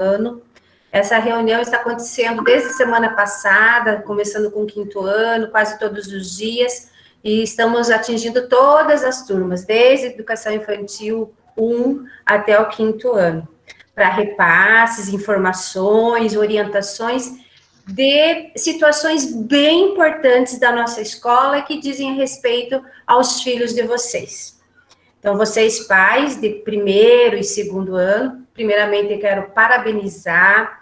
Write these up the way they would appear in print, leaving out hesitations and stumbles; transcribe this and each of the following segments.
ano. Essa reunião está acontecendo desde a semana passada, começando com o 5º ano, quase todos os dias, e estamos atingindo todas as turmas, desde a educação infantil 1 até o 5º ano, para repasses, informações, orientações de situações bem importantes da nossa escola que dizem respeito aos filhos de vocês. Então, vocês pais de 1º e 2º ano, primeiramente eu quero parabenizar,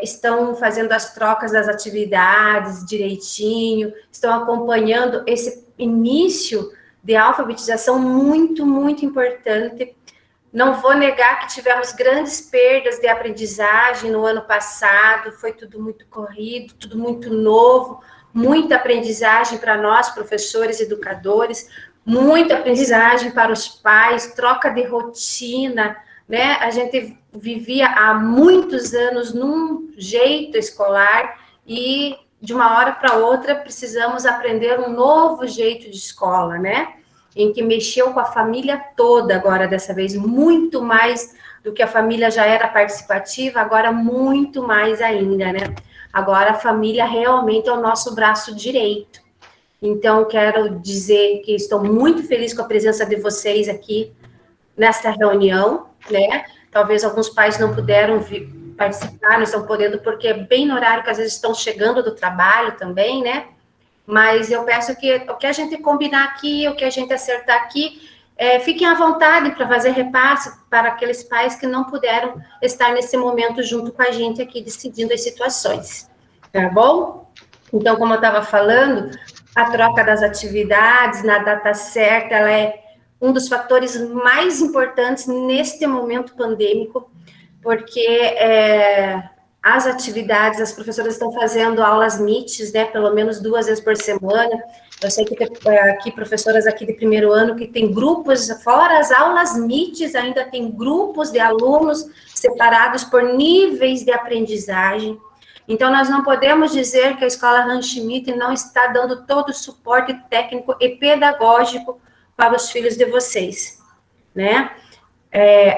estão fazendo as trocas das atividades direitinho, estão acompanhando esse início de alfabetização muito, muito importante. Não vou negar que tivemos grandes perdas de aprendizagem no ano passado, foi tudo muito corrido, tudo muito novo, muita aprendizagem para nós, professores, educadores, muita aprendizagem para os pais, troca de rotina, né? A gente vivia há muitos anos num jeito escolar e de uma hora para outra precisamos aprender um novo jeito de escola, né? Em que mexeu com a família toda agora, dessa vez, muito mais do que a família já era participativa, agora muito mais ainda, né? Agora a família realmente é o nosso braço direito. Então, quero dizer que estou muito feliz com a presença de vocês aqui nesta reunião, né? Talvez alguns pais não puderam participar, não estão podendo, porque é bem no horário que às vezes estão chegando do trabalho também, né? Mas eu peço que o que a gente combinar aqui, o que a gente acertar aqui, fiquem à vontade para fazer repasse para aqueles pais que não puderam estar nesse momento junto com a gente aqui, decidindo as situações, tá bom? Então, como eu estava falando, a troca das atividades na data certa, ela é um dos fatores mais importantes neste momento pandêmico, porque as atividades, as professoras estão fazendo aulas MITs, né, pelo menos 2 vezes por semana. Eu sei que tem aqui professoras aqui de 1º ano que tem grupos, fora as aulas MITs, ainda tem grupos de alunos separados por níveis de aprendizagem. Então, nós não podemos dizer que a escola Hans Schmidt não está dando todo o suporte técnico e pedagógico para os filhos de vocês, né?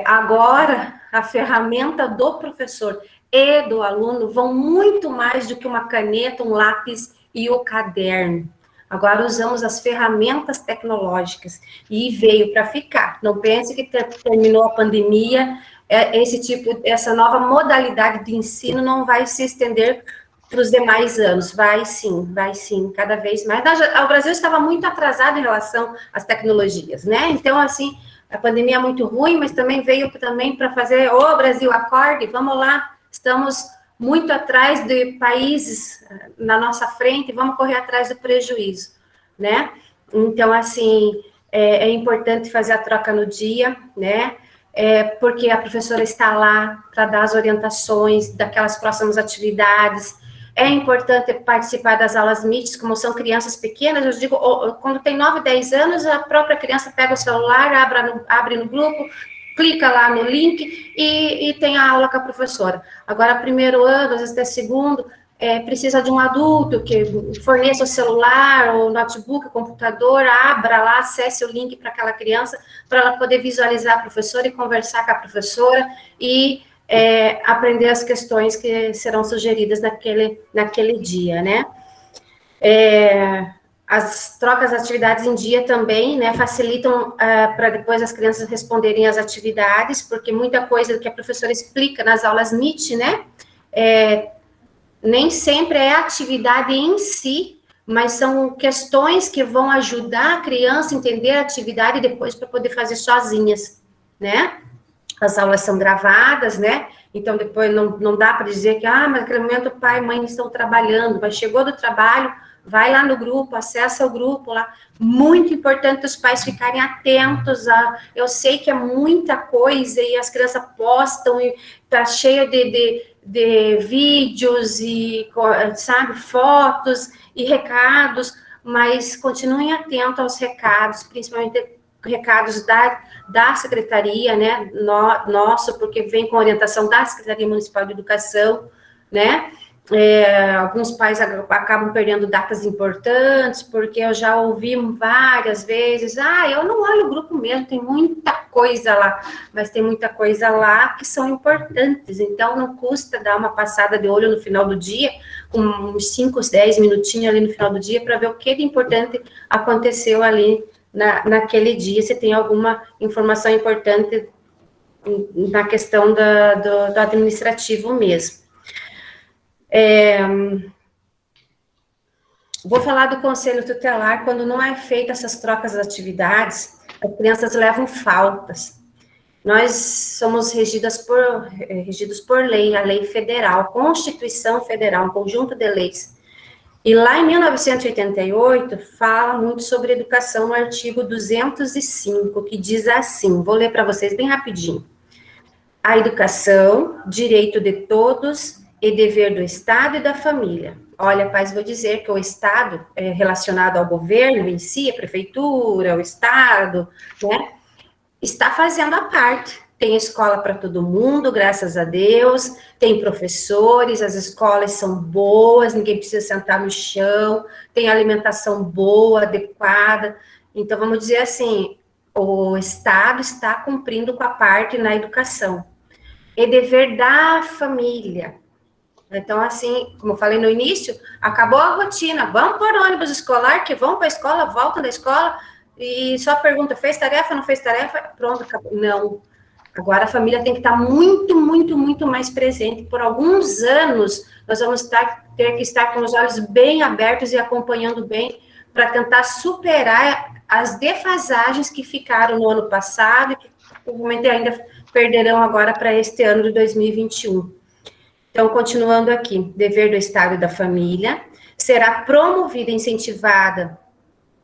Agora, a ferramenta do professor e do aluno vão muito mais do que uma caneta, um lápis e o caderno. Agora usamos as ferramentas tecnológicas e veio para ficar. Não pense que terminou a pandemia, essa nova modalidade de ensino não vai se estender para os demais anos. Vai sim, cada vez mais. O Brasil estava muito atrasado em relação às tecnologias, né? Então, assim, a pandemia é muito ruim, mas também veio também para fazer, Brasil, acorde, vamos lá, estamos muito atrás de países na nossa frente, vamos correr atrás do prejuízo, né? Então, assim, é importante fazer a troca no dia, né? Porque a professora está lá para dar as orientações daquelas próximas atividades. É importante participar das aulas MITs, como são crianças pequenas, eu digo, quando tem 9, 10 anos, a própria criança pega o celular, abre no grupo, clica lá no link e tem a aula com a professora. Agora, 1º ano, às vezes até 2º, precisa de um adulto que forneça o celular, o notebook, o computador, abra lá, acesse o link para aquela criança, para ela poder visualizar a professora e conversar com a professora e aprender as questões que serão sugeridas naquele dia, né? As trocas de atividades em dia também, né, facilitam para depois as crianças responderem às atividades, porque muita coisa que a professora explica nas aulas MIT, né, nem sempre é a atividade em si, mas são questões que vão ajudar a criança a entender a atividade depois para poder fazer sozinhas, né? As aulas são gravadas, né? Então, depois não dá para dizer que, mas naquele momento o pai e mãe estão trabalhando, mas chegou do trabalho, vai lá no grupo, acessa o grupo lá. Muito importante os pais ficarem atentos eu sei que é muita coisa e as crianças postam e tá cheio de vídeos e, sabe, fotos e recados, mas continuem atentos aos recados, principalmente recados da secretaria, né, nosso, porque vem com orientação da Secretaria Municipal de Educação, né, Alguns pais acabam perdendo datas importantes, porque eu já ouvi várias vezes, eu não olho o grupo mesmo, tem muita coisa lá, mas tem muita coisa lá que são importantes, então não custa dar uma passada de olho no final do dia, com uns 5, 10 minutinhos ali no final do dia, para ver o que de importante aconteceu ali naquele dia, se tem alguma informação importante na questão do administrativo mesmo. Vou falar do conselho tutelar. Quando não é feita essas trocas de atividades, as crianças levam faltas. Nós somos regidos por lei, a lei federal, Constituição Federal, um conjunto de leis. E lá em 1988, fala muito sobre educação no artigo 205, que diz assim, vou ler para vocês bem rapidinho. A educação, direito de todos e dever do Estado e da família. Olha, pais, vou dizer que o Estado é relacionado ao governo em si, a prefeitura, o Estado, né, está fazendo a parte. Tem escola para todo mundo, graças a Deus, tem professores, as escolas são boas, ninguém precisa sentar no chão, tem alimentação boa, adequada. Então, vamos dizer assim, o Estado está cumprindo com a parte na educação. É dever da família. Então, assim, como eu falei no início, acabou a rotina, vamos para o ônibus escolar, que vão para a escola, voltam da escola, e só pergunta, fez tarefa, não fez tarefa? Pronto, acabou. Não. Agora a família tem que estar muito, muito, muito mais presente. Por alguns anos, nós vamos ter que estar com os olhos bem abertos e acompanhando bem, para tentar superar as defasagens que ficaram no ano passado, e que provavelmente ainda perderão agora para este ano de 2021. Então, continuando aqui, dever do Estado e da família, será promovida e incentivada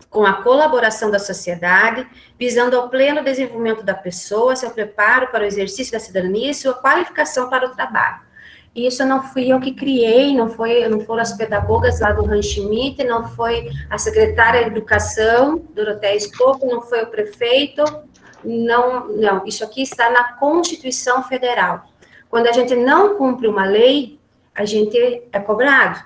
com a colaboração da sociedade, visando ao pleno desenvolvimento da pessoa, seu preparo para o exercício da cidadania e sua qualificação para o trabalho. E isso não fui eu que criei, não foram as pedagogas lá do Ranchimite, não foi a secretária de Educação, Doroteia Stocco, não foi o prefeito, não, isso aqui está na Constituição Federal. Quando a gente não cumpre uma lei, a gente é cobrado.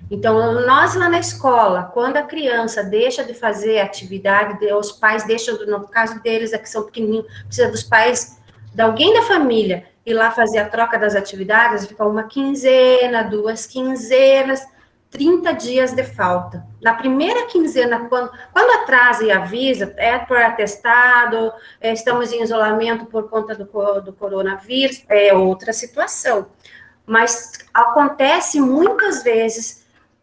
Então, nós lá na escola, quando a criança deixa de fazer atividade, os pais deixam, no caso deles, que são pequenininhos, precisa dos pais, de alguém da família, ir lá fazer a troca das atividades, fica uma quinzena, 2 quinzenas, 30 dias de falta. Na primeira quinzena, quando atrasa e avisa, é por atestado, estamos em isolamento por conta do coronavírus, é outra situação. Mas acontece muitas vezes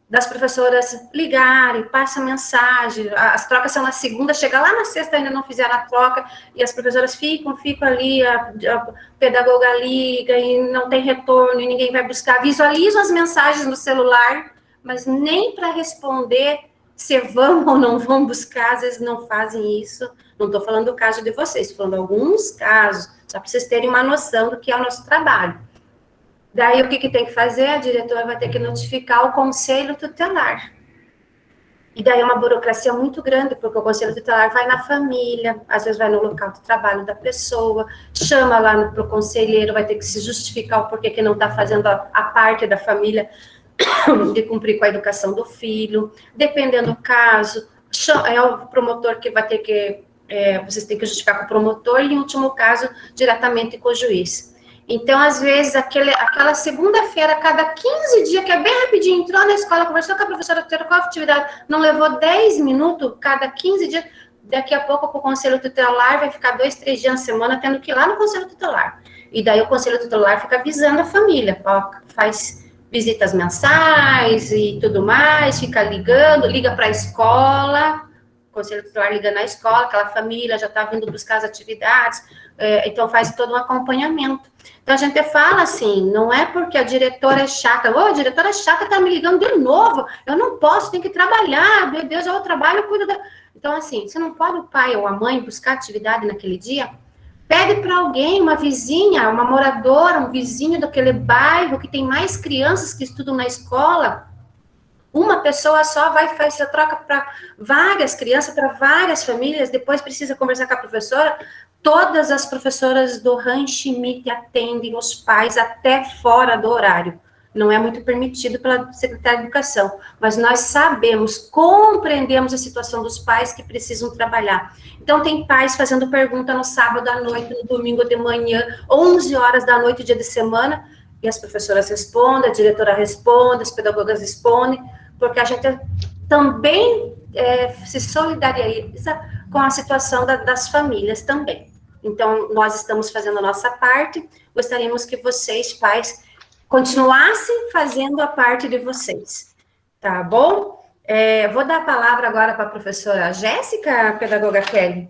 das professoras ligarem, passam mensagem, as trocas são na segunda, chega lá na sexta, ainda não fizeram a troca, e as professoras ficam ali, a pedagoga liga, e não tem retorno, e ninguém vai buscar, visualizam as mensagens no celular, mas nem para responder se vão ou não vão buscar, às vezes não fazem isso. Não estou falando do caso de vocês, estou falando de alguns casos, só para vocês terem uma noção do que é o nosso trabalho. Daí, o que tem que fazer? A diretora vai ter que notificar o conselho tutelar. E daí é uma burocracia muito grande, porque o conselho tutelar vai na família, às vezes vai no local de trabalho da pessoa, chama lá para o conselheiro, vai ter que se justificar o porquê que não está fazendo a parte da família de cumprir com a educação do filho. Dependendo do caso, é o promotor que vai ter que... vocês têm que justificar com o promotor, e, em último caso, diretamente com o juiz. Então, às vezes, aquela segunda-feira, cada 15 dias, que é bem rapidinho, entrou na escola, conversou com a professora, trocou a atividade, não levou 10 minutos, cada 15 dias, daqui a pouco o conselho tutelar vai ficar 2, 3 dias na semana tendo que ir lá no conselho tutelar. E daí o conselho tutelar fica avisando a família, faz visitas mensais e tudo mais, fica ligando, liga para a escola, o conselho tutelar liga na escola, aquela família já está vindo buscar as atividades, então faz todo um acompanhamento. Então, a gente fala assim, não é porque a diretora é chata, a diretora chata está me ligando de novo, eu não posso, tenho que trabalhar, meu Deus, eu trabalho, eu cuido da... Então, assim, você não pode o pai ou a mãe buscar atividade naquele dia, pede para alguém, uma vizinha, uma moradora, um vizinho daquele bairro que tem mais crianças que estudam na escola, uma pessoa só vai fazer a troca para várias crianças, para várias famílias, depois precisa conversar com a professora. Todas as professoras do Ranchimite atendem os pais até fora do horário. não é muito permitido pela Secretaria de Educação, mas nós sabemos, compreendemos a situação dos pais que precisam trabalhar. Então, tem pais fazendo pergunta no sábado à noite, no domingo de manhã, 11 horas da noite, dia de semana, e as professoras respondem, a diretora responde, as pedagogas respondem, porque a gente também se solidariza com a situação das famílias também. Então, nós estamos fazendo a nossa parte, gostaríamos que vocês, pais, continuassem fazendo a parte de vocês, tá bom? Vou dar a palavra agora para a professora Jéssica, a pedagoga Kelly.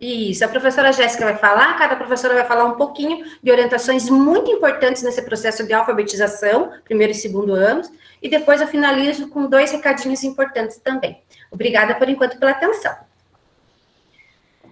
Isso, a professora Jéssica vai falar, cada professora vai falar um pouquinho de orientações muito importantes nesse processo de alfabetização, primeiro e segundo anos, e depois eu finalizo com 2 recadinhos importantes também. Obrigada, por enquanto, pela atenção.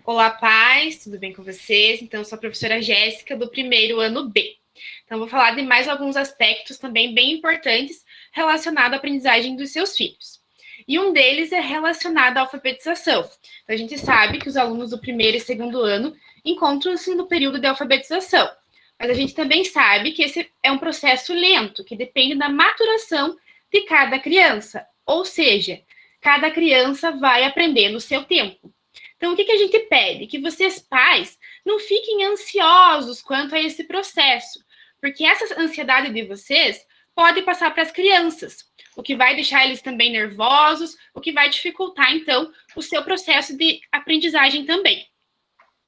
Olá, pais, tudo bem com vocês? Então, eu sou a professora Jéssica, do primeiro ano B. Então, vou falar de mais alguns aspectos também bem importantes relacionados à aprendizagem dos seus filhos. E um deles é relacionado à alfabetização. Então, a gente sabe que os alunos do primeiro e segundo ano encontram-se no período de alfabetização. Mas a gente também sabe que esse é um processo lento, que depende da maturação de cada criança. Ou seja, cada criança vai aprender no seu tempo. Então, o que a gente pede? Que vocês, pais, não fiquem ansiosos quanto a esse processo, porque essa ansiedade de vocês pode passar para as crianças, o que vai deixar eles também nervosos, o que vai dificultar, então, o seu processo de aprendizagem também.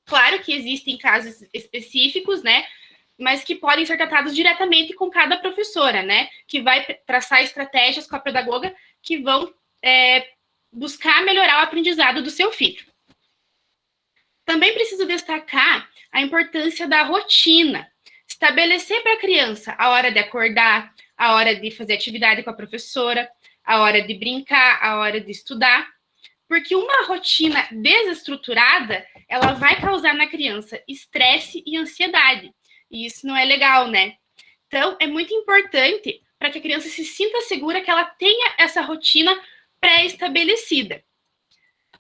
Claro que existem casos específicos, né, mas que podem ser tratados diretamente com cada professora, né, que vai traçar estratégias com a pedagoga que vão buscar melhorar o aprendizado do seu filho. Também preciso destacar a importância da rotina. Estabelecer para a criança a hora de acordar, a hora de fazer atividade com a professora, a hora de brincar, a hora de estudar, porque uma rotina desestruturada, ela vai causar na criança estresse e ansiedade, e isso não é legal, né? Então, é muito importante para que a criança se sinta segura que ela tenha essa rotina pré-estabelecida.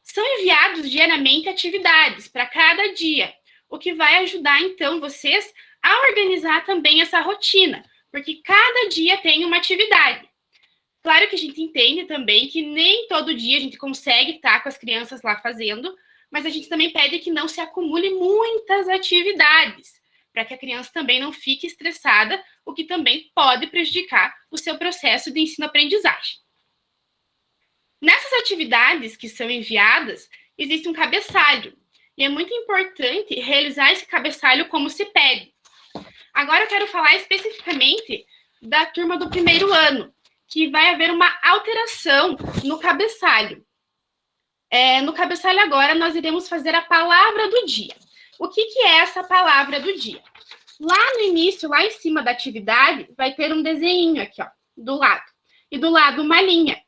São enviados diariamente atividades para cada dia, o que vai ajudar, então, vocês a organizar também essa rotina, porque cada dia tem uma atividade. Claro que a gente entende também que nem todo dia a gente consegue estar com as crianças lá fazendo, mas a gente também pede que não se acumule muitas atividades, para que a criança também não fique estressada, o que também pode prejudicar o seu processo de ensino-aprendizagem. Nessas atividades que são enviadas, existe um cabeçalho, e é muito importante realizar esse cabeçalho como se pede. Agora eu quero falar especificamente da turma do primeiro ano, que vai haver uma alteração no cabeçalho. No cabeçalho agora nós iremos fazer a palavra do dia. O que é essa palavra do dia? Lá no início, lá em cima da atividade, vai ter um desenho aqui, ó, do lado. E do lado uma linha.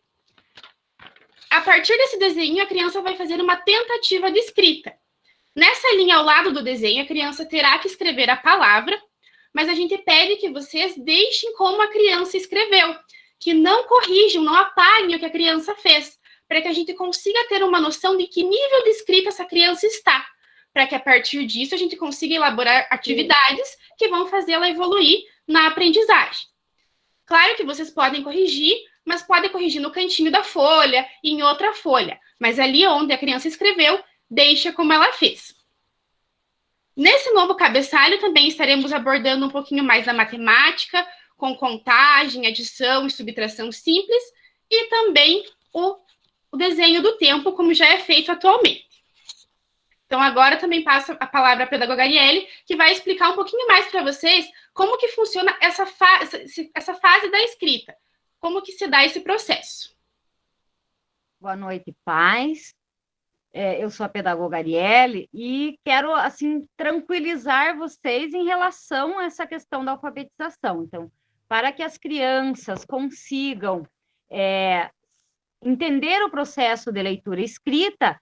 A partir desse desenho, a criança vai fazer uma tentativa de escrita. Nessa linha ao lado do desenho, a criança terá que escrever a palavra, mas a gente pede que vocês deixem como a criança escreveu, que não corrijam, não apaguem o que a criança fez, para que a gente consiga ter uma noção de que nível de escrita essa criança está, para que a partir disso a gente consiga elaborar atividades que vão fazê-la evoluir na aprendizagem. Claro que vocês podem corrigir, mas podem corrigir no cantinho da folha e em outra folha, mas ali onde a criança escreveu, deixa como ela fez. Nesse novo cabeçalho também estaremos abordando um pouquinho mais da matemática, com contagem, adição e subtração simples, e também o desenho do tempo, como já é feito atualmente. Então, agora também passo a palavra à pedagoga Arielle, que vai explicar um pouquinho mais para vocês como que funciona essa fase da escrita, como que se dá esse processo. Boa noite, pais. Eu sou a pedagoga Arielle e quero, assim, tranquilizar vocês em relação a essa questão da alfabetização. Então, para que as crianças consigam entender o processo de leitura e escrita,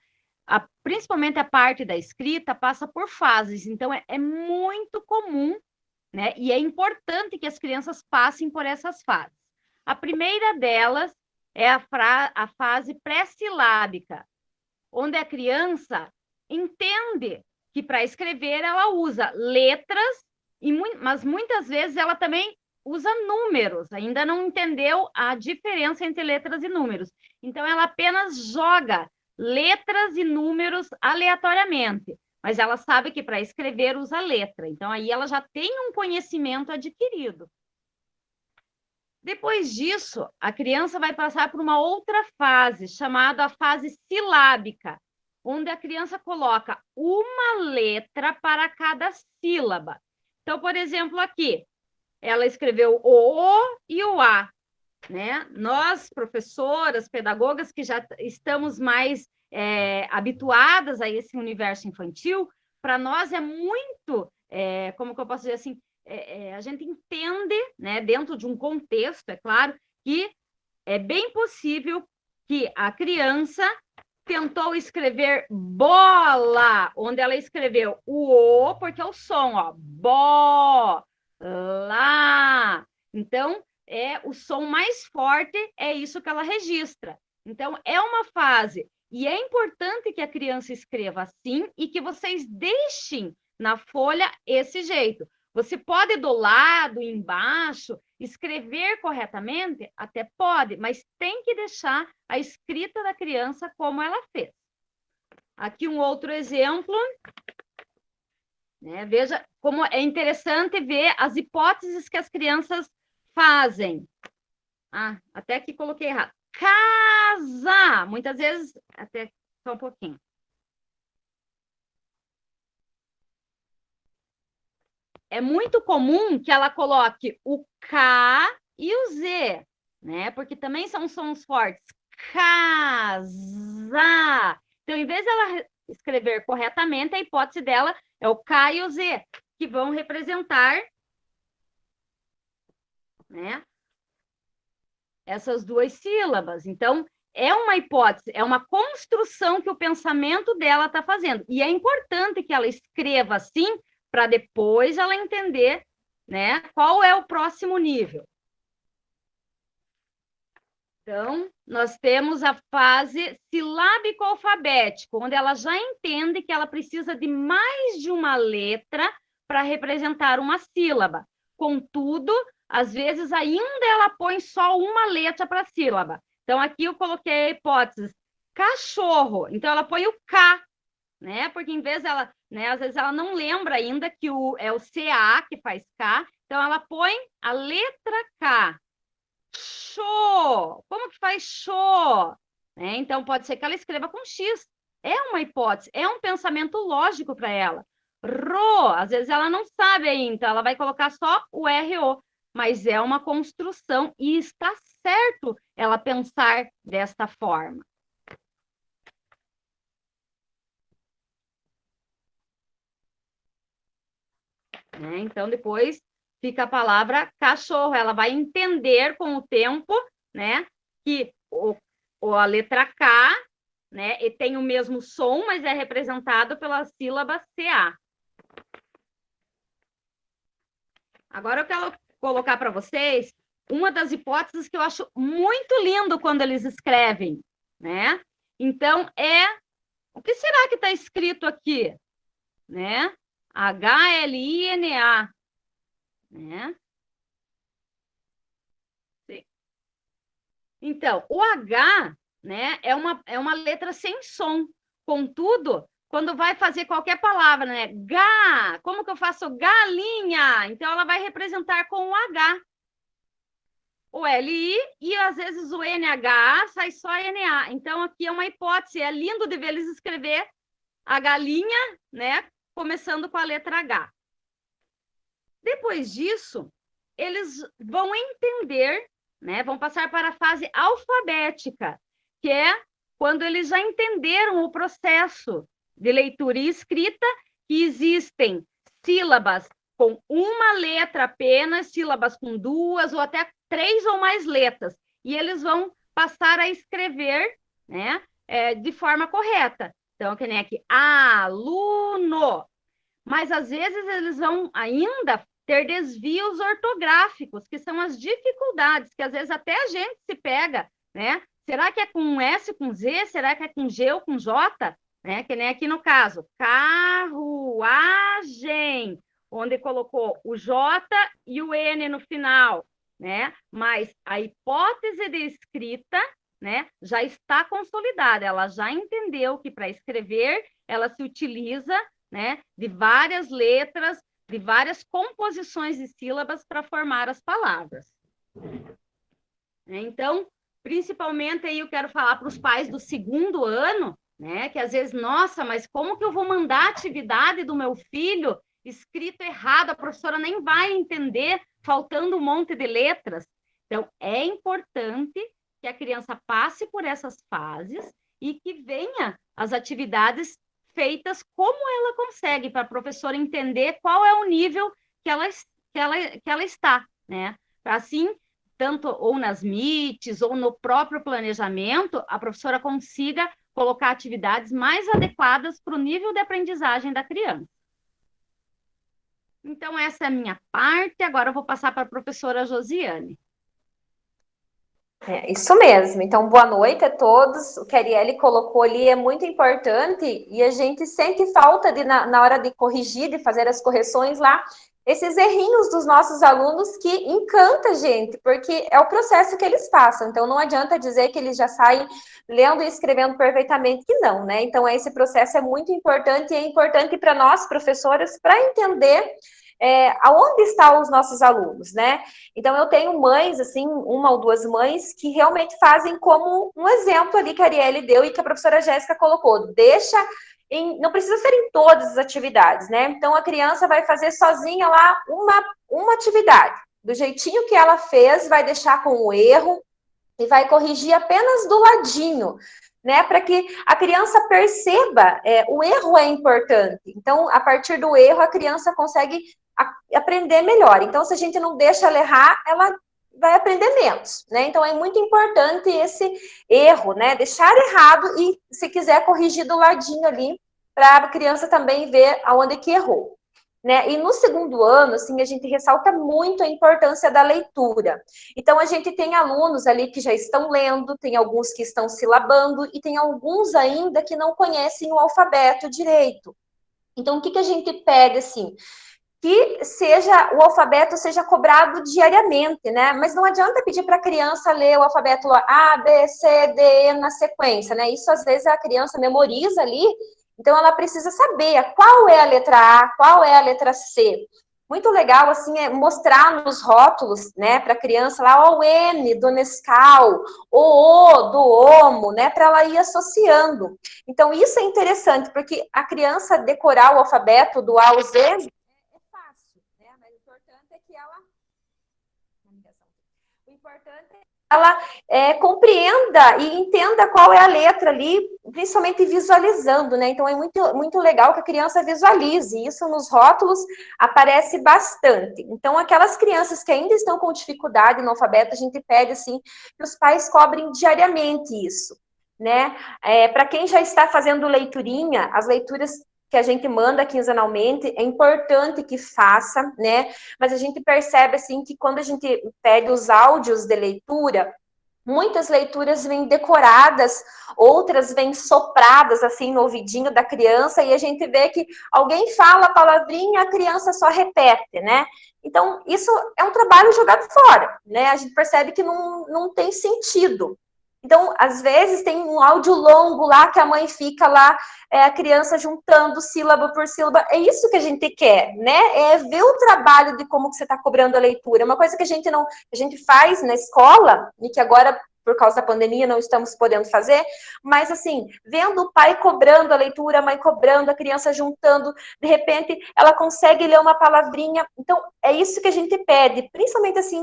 principalmente a parte da escrita, passa por fases. Então, é muito comum, né? E é importante que as crianças passem por essas fases. A primeira delas é a fase pré-silábica, onde a criança entende que para escrever ela usa letras Mas muitas vezes ela também usa números, ainda não entendeu a diferença entre letras e números. Então, ela apenas joga letras e números aleatoriamente, mas ela sabe que para escrever usa letra. Então, aí ela já tem um conhecimento adquirido. Depois disso, a criança vai passar por uma outra fase, chamada a fase silábica, onde a criança coloca uma letra para cada sílaba. Então, por exemplo, aqui, ela escreveu o O e o A, né? Nós, professoras, pedagogas, que já estamos mais habituadas a esse universo infantil, para nós é muito, como que eu posso dizer assim, a gente entende, né, dentro de um contexto, é claro, que é bem possível que a criança tentou escrever bola, onde ela escreveu o O, porque é o som, ó, bola. Então, o som mais forte, é isso que ela registra. Então, é uma fase, e é importante que a criança escreva assim e que vocês deixem na folha esse jeito. Você pode do lado, embaixo, escrever corretamente? Até pode, mas tem que deixar a escrita da criança como ela fez. Aqui um outro exemplo. Né? Veja como é interessante ver as hipóteses que as crianças fazem. Até que coloquei errado. Casa! Muitas vezes, até só um pouquinho. É muito comum que ela coloque o K e o Z, né? Porque também são sons fortes. Casa! Então, em vez dela escrever corretamente, a hipótese dela é o K e o Z, que vão representar, né, essas duas sílabas. Então, é uma hipótese, é uma construção que o pensamento dela está fazendo. E é importante que ela escreva assim, para depois ela entender, né, qual é o próximo nível. Então, nós temos a fase silábico-alfabético, onde ela já entende que ela precisa de mais de uma letra para representar uma sílaba. Contudo, às vezes ainda ela põe só uma letra para a sílaba. Então, aqui eu coloquei a hipótese cachorro. Então, ela põe o K, né? Porque em vez dela, né, às vezes ela não lembra ainda que é o CA que faz K. Então, ela põe a letra K. Show! Como que faz show? Então, pode ser que ela escreva com X. É uma hipótese, é um pensamento lógico para ela. Ro, às vezes ela não sabe ainda, então ela vai colocar só o RO, mas é uma construção e está certo ela pensar desta forma. Então, depois fica a palavra cachorro. Ela vai entender com o tempo, né, que a letra K, né, e tem o mesmo som, mas é representado pela sílaba CA. Agora eu quero colocar para vocês uma das hipóteses que eu acho muito lindo quando eles escrevem, né? Então, o que será que está escrito aqui? Né? HLINA, né? Sim. Então, o H, né, é uma letra sem som. Contudo, quando vai fazer qualquer palavra, né? Como que eu faço galinha? Então, ela vai representar com o H. O LI e, às vezes, o NH sai só NA. Então, aqui é uma hipótese. É lindo de ver eles escrever a galinha, né? Começando com a letra H. Depois disso, eles vão entender, né? Vão passar para a fase alfabética, que é quando eles já entenderam o processo de leitura e escrita, que existem sílabas com uma letra apenas, sílabas com duas ou até 3 ou mais letras. E eles vão passar a escrever, né, de forma correta. Então, que nem aqui, aluno. Mas, às vezes, eles vão ainda ter desvios ortográficos, que são as dificuldades, que às vezes até a gente se pega, né? Será que é com S, com Z? Será que é com G ou com J? Né? Que nem aqui no caso, carruagem. onde colocou o J e o N no final, né? Mas a hipótese de escrita, né, já está consolidada, ela já entendeu que para escrever ela se utiliza, né, de várias letras, de várias composições de sílabas para formar as palavras. Então, principalmente aí eu quero falar para os pais do segundo ano, né, que às vezes, nossa, mas como que eu vou mandar a atividade do meu filho escrito errado, a professora nem vai entender, faltando um monte de letras. Então, é importante que a criança passe por essas fases e que venha as atividades feitas como ela consegue, para a professora entender qual é o nível que ela está, né? Assim, tanto ou nas MITs ou no próprio planejamento, a professora consiga colocar atividades mais adequadas para o nível de aprendizagem da criança. Então, essa é a minha parte. Agora eu vou passar para a professora Josiane. É, isso mesmo. Então, boa noite a todos. O que a Arielle colocou ali é muito importante e a gente sente falta de, na hora de corrigir, de fazer as correções lá, esses errinhos dos nossos alunos que encanta a gente, porque é o processo que eles passam. Então, não adianta dizer que eles já saem lendo e escrevendo perfeitamente, que não, né? Então, esse processo é muito importante e é importante para nós, professoras, para entender aonde estão os nossos alunos, né? Então, eu tenho mães, assim, uma ou duas mães, que realmente fazem como um exemplo ali que a Arielle deu e que a professora Jéssica colocou. Não precisa ser em todas as atividades, né? Então, a criança vai fazer sozinha lá uma atividade. Do jeitinho que ela fez, vai deixar com o erro e vai corrigir apenas do ladinho, né? Para que a criança perceba, o erro é importante. Então, a partir do erro, a criança consegue aprender melhor. Então, se a gente não deixa ela errar, ela vai aprender menos, né? Então, é muito importante esse erro, né? Deixar errado e, se quiser, corrigir do ladinho ali, para a criança também ver aonde que errou. Né? E no segundo ano, assim, a gente ressalta muito a importância da leitura. Então, a gente tem alunos ali que já estão lendo, tem alguns que estão silabando e tem alguns ainda que não conhecem o alfabeto direito. Então, o que a gente pede, assim? Que o alfabeto seja cobrado diariamente, né? Mas não adianta pedir para a criança ler o alfabeto A, B, C, D, E na sequência, né? Isso, às vezes, a criança memoriza ali, então ela precisa saber qual é a letra A, qual é a letra C. Muito legal, assim, é mostrar nos rótulos, né, para a criança lá, ó, o N do Nescau, o do Omo, né, para ela ir associando. Então, isso é interessante, porque a criança decorar o alfabeto do A ao Z é fácil, né, mas o importante é que ela... O importante é ela compreenda e entenda qual é a letra ali, principalmente visualizando, né? Então, é muito, muito legal que a criança visualize. Isso nos rótulos aparece bastante. Então, aquelas crianças que ainda estão com dificuldade no alfabeto, a gente pede, assim, que os pais cobrem diariamente isso, né? Para quem já está fazendo leiturinha, as leituras que a gente manda quinzenalmente, é importante que faça, né? Mas a gente percebe, assim, que quando a gente pede os áudios de leitura, muitas leituras vêm decoradas, outras vêm sopradas, assim, no ouvidinho da criança, e a gente vê que alguém fala a palavrinha, a criança só repete, né? Então, isso é um trabalho jogado fora, né? A gente percebe que não tem sentido. Então, às vezes, tem um áudio longo lá que a mãe fica lá, a criança juntando sílaba por sílaba. É isso que a gente quer, né? É ver o trabalho de como que você está cobrando a leitura. Uma coisa que a gente faz na escola, e que agora, por causa da pandemia, não estamos podendo fazer, mas, assim, vendo o pai cobrando a leitura, a mãe cobrando, a criança juntando, de repente, ela consegue ler uma palavrinha. Então, é isso que a gente pede, principalmente, assim,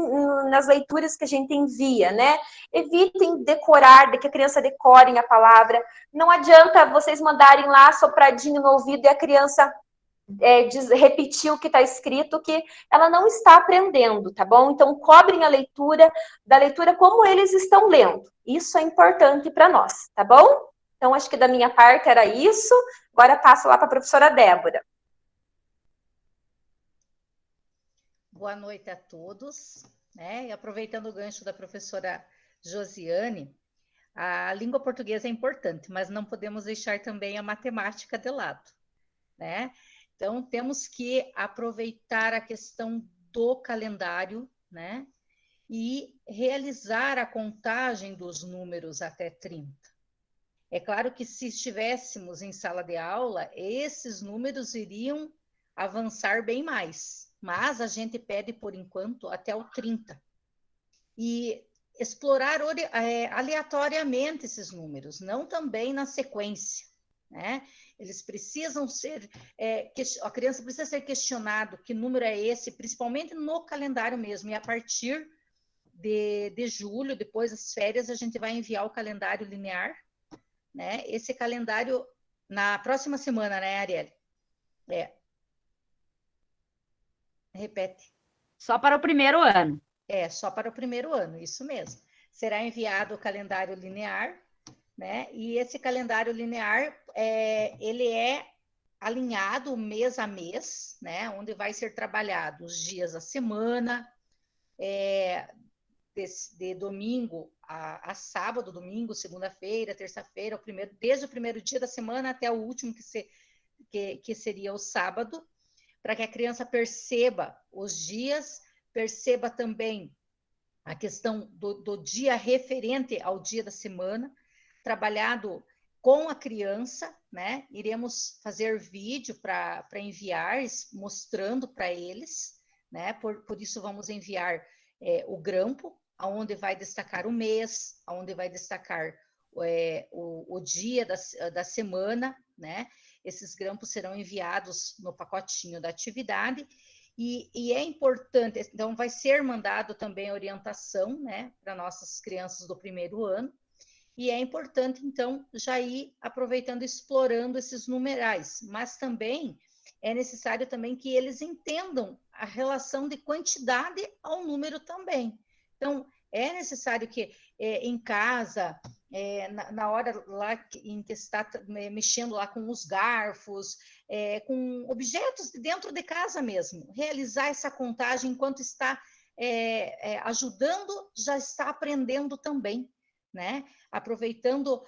nas leituras que a gente envia, né? Evitem decorar, de que a criança decore a palavra. Não adianta vocês mandarem lá sopradinho no ouvido e a criança repetir o que está escrito, que ela não está aprendendo, tá bom? Então, cobrem a leitura, da leitura como eles estão lendo. Isso é importante para nós, tá bom? Então, acho que da minha parte era isso. Agora passo lá para a professora Débora. Boa noite a todos, né? E aproveitando o gancho da professora Josiane, a língua portuguesa é importante, mas não podemos deixar também a matemática de lado, né? Então, temos que aproveitar a questão do calendário, né? E realizar a contagem dos números até 30. É claro que se estivéssemos em sala de aula, esses números iriam avançar bem mais, mas a gente pede, por enquanto, até o 30. E explorar aleatoriamente esses números, não também na sequência, né? Eles precisam ser, a criança precisa ser questionado que número é esse, principalmente no calendário mesmo, e a partir de julho, depois das férias, a gente vai enviar o calendário linear, né? Esse calendário na próxima semana, né, Arielle? Repete. Só para o primeiro ano. Só para o primeiro ano, isso mesmo. Será enviado o calendário linear, né? E esse calendário linear, ele é alinhado mês a mês, né? Onde vai ser trabalhado os dias da semana, de domingo a sábado, domingo, segunda-feira, terça-feira, desde o primeiro dia da semana até o último, que seria o sábado, para que a criança perceba os dias, perceba também a questão do dia referente ao dia da semana, trabalhado com a criança, né? Iremos fazer vídeo para enviar, mostrando para eles, né? Por isso vamos enviar o grampo, onde vai destacar o mês, onde vai destacar o dia da semana, né? Esses grampos serão enviados no pacotinho da atividade. E é importante, então vai ser mandado também orientação, né, para nossas crianças do primeiro ano, e é importante, então, já ir aproveitando, explorando esses numerais, mas também é necessário também que eles entendam a relação de quantidade ao número também. Então, é necessário que em casa, na hora lá em que está mexendo lá com os garfos, com objetos dentro de casa mesmo, realizar essa contagem enquanto está ajudando, já está aprendendo também, né? Aproveitando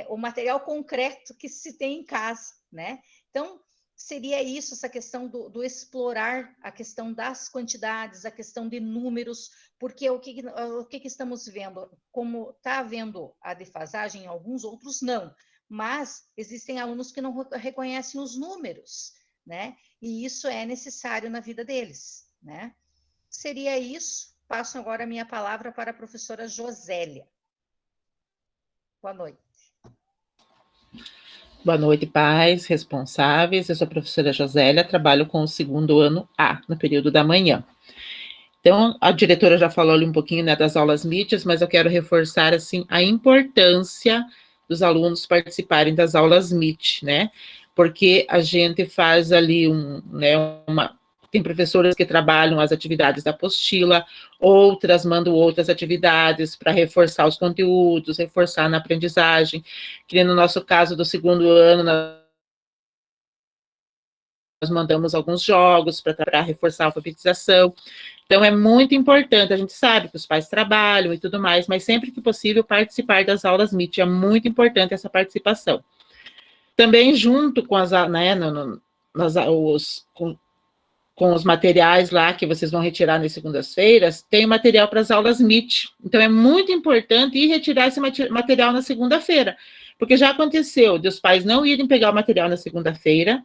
o material concreto que se tem em casa, né? Então, seria isso, essa questão do explorar a questão das quantidades, a questão de números, porque o que estamos vendo? Como está havendo a defasagem em alguns, outros não, mas existem alunos que não reconhecem os números, né? E isso é necessário na vida deles, né? Seria isso. Passo agora a minha palavra para a professora Josélia. Boa noite. Boa noite, pais, responsáveis. Eu sou a professora Josélia, trabalho com o segundo ano A, no período da manhã. Então, a diretora já falou ali um pouquinho, né, das aulas mídias, mas eu quero reforçar, assim, a importância dos alunos participarem das aulas MIT, né, porque a gente faz ali tem professoras que trabalham as atividades da apostila, outras mandam outras atividades para reforçar os conteúdos, reforçar na aprendizagem, que no nosso caso do segundo ano, nós mandamos alguns jogos para reforçar a alfabetização. Então, é muito importante, a gente sabe que os pais trabalham e tudo mais, mas sempre que possível participar das aulas MIT, é muito importante essa participação. Também junto com com os materiais lá que vocês vão retirar nas segundas-feiras, tem material para as aulas MIT. Então, é muito importante ir retirar esse material na segunda-feira, porque já aconteceu de os pais não irem pegar o material na segunda-feira,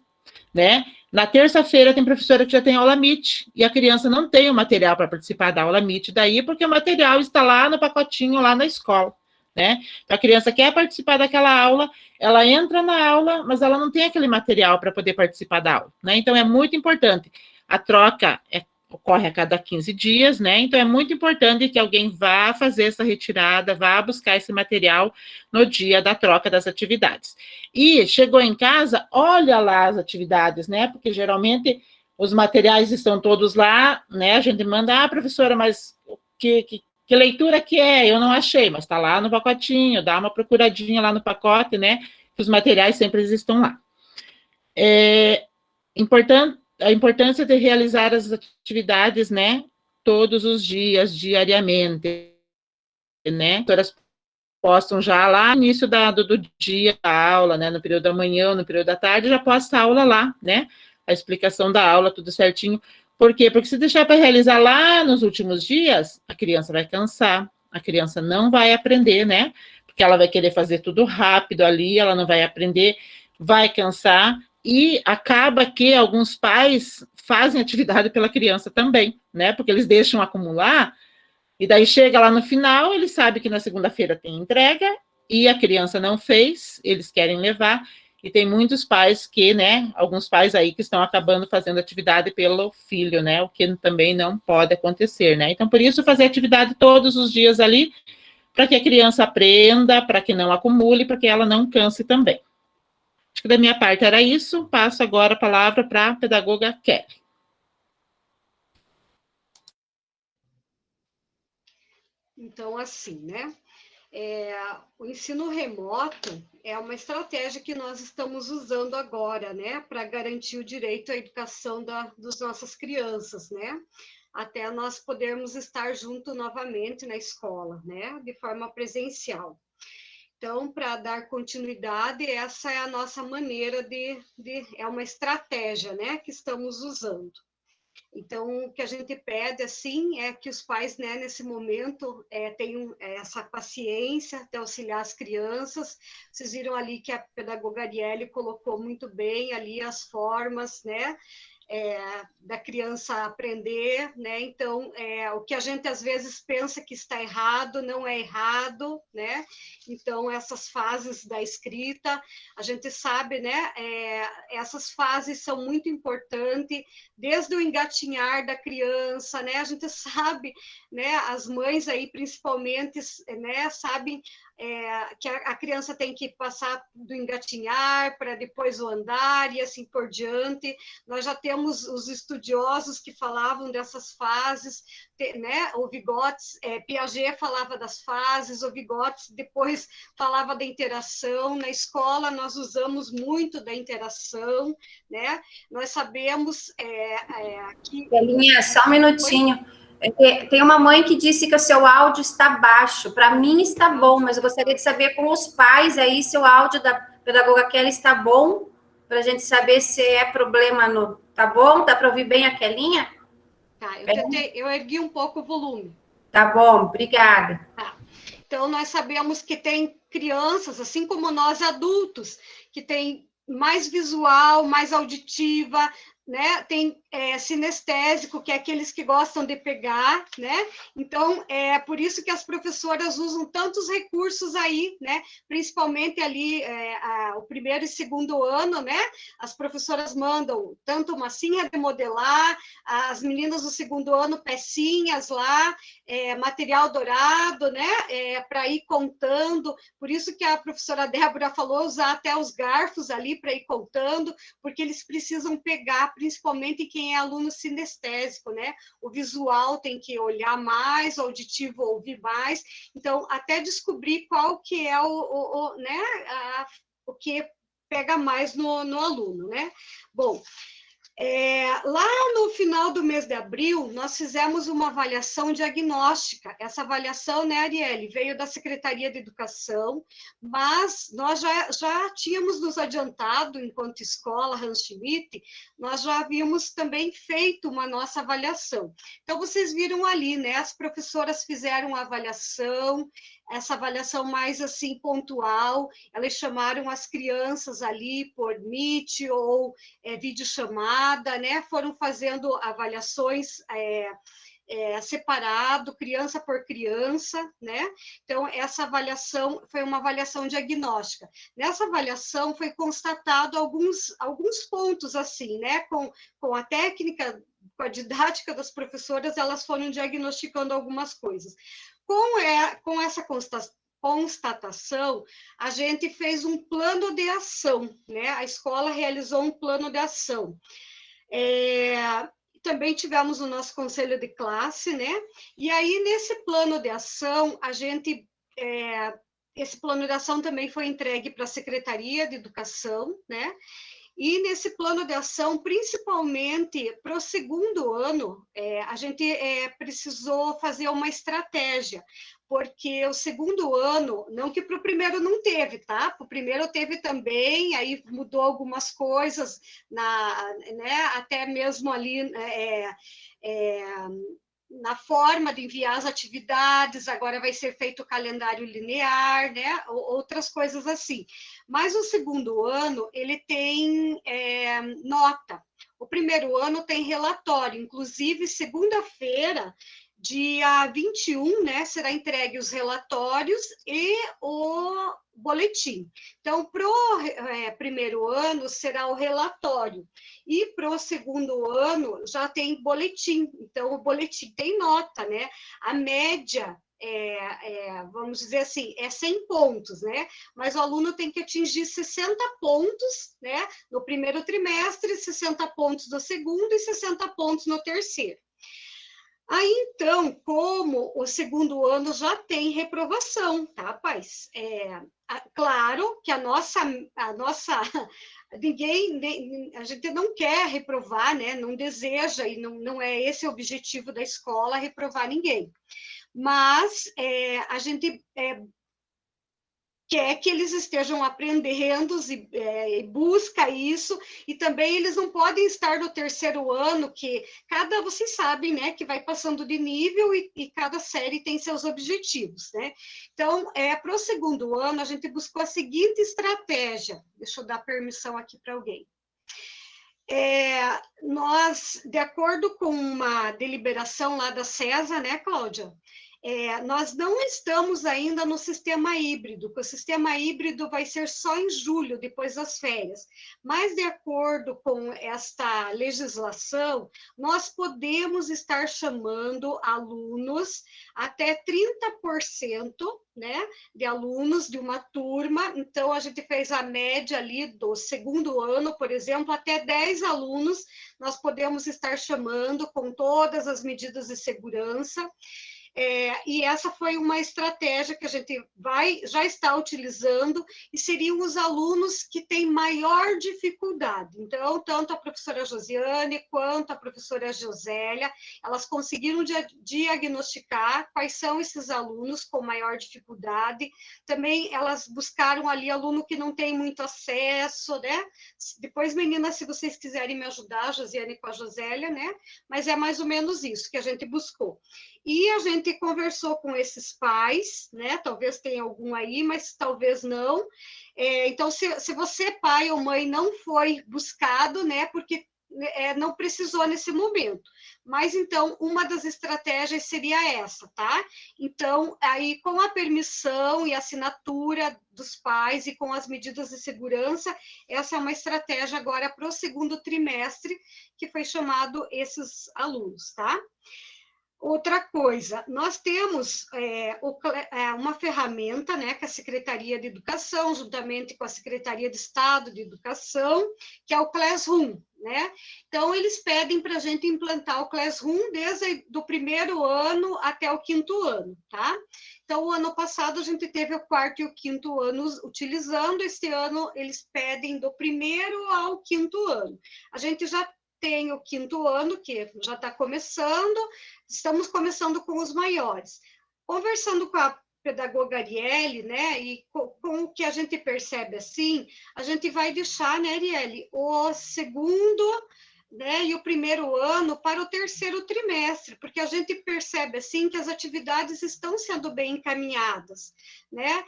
né? Na terça-feira tem professora que já tem aula MIT, e a criança não tem o material para participar da aula MIT daí, porque o material está lá no pacotinho, lá na escola, né? Então, a criança quer participar daquela aula, ela entra na aula, mas ela não tem aquele material para poder participar da aula, né? Então, é muito importante. A troca ocorre a cada 15 dias, né? Então, é muito importante que alguém vá fazer essa retirada, vá buscar esse material no dia da troca das atividades. E chegou em casa, olha lá as atividades, né? Porque geralmente os materiais estão todos lá, né? A gente manda, professora, mas que leitura que é? Eu não achei, mas está lá no pacotinho, dá uma procuradinha lá no pacote, né? Que os materiais sempre estão lá. A importância de realizar as atividades, né, todos os dias, diariamente, né, as postam já lá no início do dia da aula, né, no período da manhã, no período da tarde, já posta a aula lá, né, a explicação da aula, tudo certinho. Por quê? Porque se deixar para realizar lá nos últimos dias, a criança vai cansar, a criança não vai aprender, né? Porque ela vai querer fazer tudo rápido ali, ela não vai aprender, vai cansar, e acaba que alguns pais fazem atividade pela criança também, né? Porque eles deixam acumular, e daí chega lá no final, ele sabe que na segunda-feira tem entrega, e a criança não fez, eles querem levar, e tem muitos pais que, né, alguns pais aí que estão acabando fazendo atividade pelo filho, né, o que também não pode acontecer, né. Então, por isso, fazer atividade todos os dias ali, para que a criança aprenda, para que não acumule, para que ela não canse também. Acho que da minha parte era isso, passo agora a palavra para a pedagoga Kelly. Então, assim, né? O ensino remoto é uma estratégia que nós estamos usando agora, né? Para garantir o direito à educação das nossas crianças, né? Até nós podermos estar junto novamente na escola, né? De forma presencial. Então, para dar continuidade, essa é a nossa maneira é uma estratégia, né? Que estamos usando. Então, o que a gente pede, assim, é que os pais, né, nesse momento, tenham essa paciência de auxiliar as crianças. Vocês viram ali que a pedagoga Arielle colocou muito bem ali as formas, né, da criança aprender, né? Então, o que a gente às vezes pensa que está errado, não é errado, né? Então, essas fases da escrita, a gente sabe, né? Essas fases são muito importantes, desde o engatinhar da criança, né? A gente sabe, né? As mães aí, principalmente, né? Sabem que a criança tem que passar do engatinhar para depois o andar e assim por diante. Nós já temos os estudiosos que falavam dessas fases, né? O Vygotsky, Piaget falava das fases, o Vygotsky depois falava da interação. Na escola nós usamos muito da interação, né? Nós sabemos que... Belinha, só um minutinho. Tem uma mãe que disse que o seu áudio está baixo. Para mim está bom, mas eu gostaria de saber com os pais aí se o áudio da pedagoga Kelly está bom, para a gente saber se é problema no... Tá bom? Dá para ouvir bem a Kelinha? Tá, eu ergui um pouco o volume. Tá bom, obrigada. Tá. Então, nós sabemos que tem crianças, assim como nós adultos, que tem mais visual, mais auditiva, né? Tem sinestésico, que é aqueles que gostam de pegar, né? Então, é por isso que as professoras usam tantos recursos aí, né? Principalmente ali o primeiro e segundo ano, né? As professoras mandam tanto massinha de modelar, as meninas do segundo ano, pecinhas lá, material dourado, né? Para ir contando. Por isso que a professora Débora falou usar até os garfos ali para ir contando, porque eles precisam pegar, principalmente quem é aluno sinestésico, né? O visual tem que olhar mais, o auditivo ouvir mais. Então, até descobrir qual que é o que pega mais no aluno, né? Bom, lá no final do mês de abril, nós fizemos uma avaliação diagnóstica. Essa avaliação, né, Arielle, veio da Secretaria de Educação, mas nós já tínhamos nos adiantado, enquanto escola Hans Schmidt, nós já havíamos também feito uma nossa avaliação. Então, vocês viram ali, né, as professoras fizeram a avaliação, essa avaliação mais assim pontual, elas chamaram as crianças ali por Meet ou videochamada, né? Foram fazendo avaliações separado, criança por criança, né? Então, essa avaliação foi uma avaliação diagnóstica. Nessa avaliação foi constatado alguns pontos, assim, né? Com a técnica, com a didática das professoras, elas foram diagnosticando algumas coisas. Com essa constatação, a gente fez um plano de ação, né? A escola realizou um plano de ação. Também tivemos o nosso conselho de classe, né? E aí, nesse plano de ação, esse plano de ação também foi entregue para a Secretaria de Educação, né? E nesse plano de ação, principalmente para o segundo ano, a gente precisou fazer uma estratégia, porque o segundo ano, não que para o primeiro não teve, tá? Para o primeiro teve também, aí mudou algumas coisas, né, até mesmo ali na forma de enviar as atividades, agora vai ser feito o calendário linear, né? Outras coisas assim. Mas o segundo ano, ele tem nota. O primeiro ano tem relatório, inclusive segunda-feira, dia 21, né, será entregue os relatórios e o boletim. Então, para o primeiro ano, será o relatório. E para o segundo ano, já tem boletim. Então, o boletim tem nota, né? A média, vamos dizer assim, é 100 pontos, né? Mas o aluno tem que atingir 60 pontos, né? No primeiro trimestre, 60 pontos no segundo e 60 pontos no terceiro. Aí, então, como o segundo ano já tem reprovação, tá, pais? Claro que a nossa a gente não quer reprovar, né? Não deseja, e não é esse o objetivo da escola, reprovar ninguém. Mas a gente quer que eles estejam aprendendo e busca isso, e também eles não podem estar no terceiro ano, que vocês sabem, né, que vai passando de nível e cada série tem seus objetivos, né? Então, para o segundo ano, a gente buscou a seguinte estratégia, deixa eu dar permissão aqui para alguém. Nós, de acordo com uma deliberação lá da CESA, né, Cláudia? Nós não estamos ainda no sistema híbrido, porque o sistema híbrido vai ser só em julho, depois das férias. Mas, de acordo com esta legislação, nós podemos estar chamando alunos, até 30%, né, de alunos de uma turma. Então, a gente fez a média ali do segundo ano, por exemplo, até 10 alunos nós podemos estar chamando com todas as medidas de segurança. E essa foi uma estratégia que a gente já está utilizando, e seriam os alunos que têm maior dificuldade. Então, tanto a professora Josiane quanto a professora Josélia, elas conseguiram diagnosticar quais são esses alunos com maior dificuldade. Também elas buscaram ali aluno que não tem muito acesso, né? Depois, meninas, se vocês quiserem me ajudar, a Josiane com a Josélia, né? Mas é mais ou menos isso que a gente buscou. E a gente conversou com esses pais, né? Talvez tenha algum aí, mas talvez não. Então, se você, pai ou mãe, não foi buscado, né? Porque não precisou nesse momento. Mas, então, uma das estratégias seria essa, tá? Então, aí, com a permissão e assinatura dos pais e com as medidas de segurança, essa é uma estratégia agora para o segundo trimestre, que foi chamado esses alunos, tá? Outra coisa, nós temos uma ferramenta, né, que a Secretaria de Educação, juntamente com a Secretaria de Estado de Educação, que é o Classroom, né? Então, eles pedem para a gente implantar o Classroom desde o primeiro ano até o quinto ano, tá? Então, o ano passado, a gente teve o quarto e o quinto ano utilizando, este ano eles pedem do primeiro ao quinto ano. A gente já tem o quinto ano, que já está começando, estamos começando com os maiores. Conversando com a pedagoga Arielle, né, e com o que a gente percebe assim, a gente vai deixar, né, Arielle, o segundo, né, e o primeiro ano para o terceiro trimestre, porque a gente percebe assim que as atividades estão sendo bem encaminhadas, né?